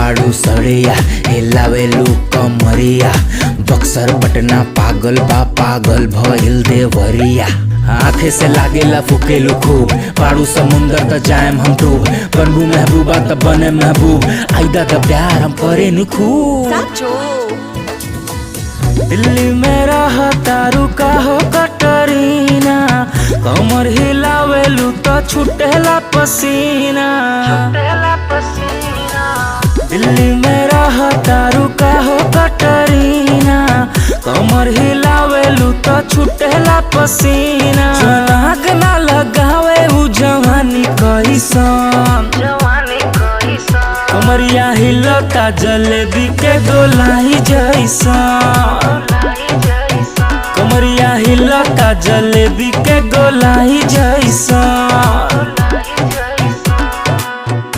बाड़ू सड़िया हिलावेलू कमरिया बक्सर पटना पागल बा पागल भइल देवरिया आँखे से लागेला फुकेलू खूब पाड़ू समुंदर त जाएम हम डूब बनबू महबूबा त बने महबूब आइदा त प्यार हम करे नु खूब दिल्ली में रहा तारू का हो कटरीना कमर हिलावेलू तो छुटेला पसीना दिल्ली में रहा तारू का हो कटरीना कमर हिलावेलू तो छुटेला पसीना नाक ना लगावे उ जवानी कैसन कमरिया हिलता जलेबी के गोलाई जैसा कमरिया हिलता जलेबी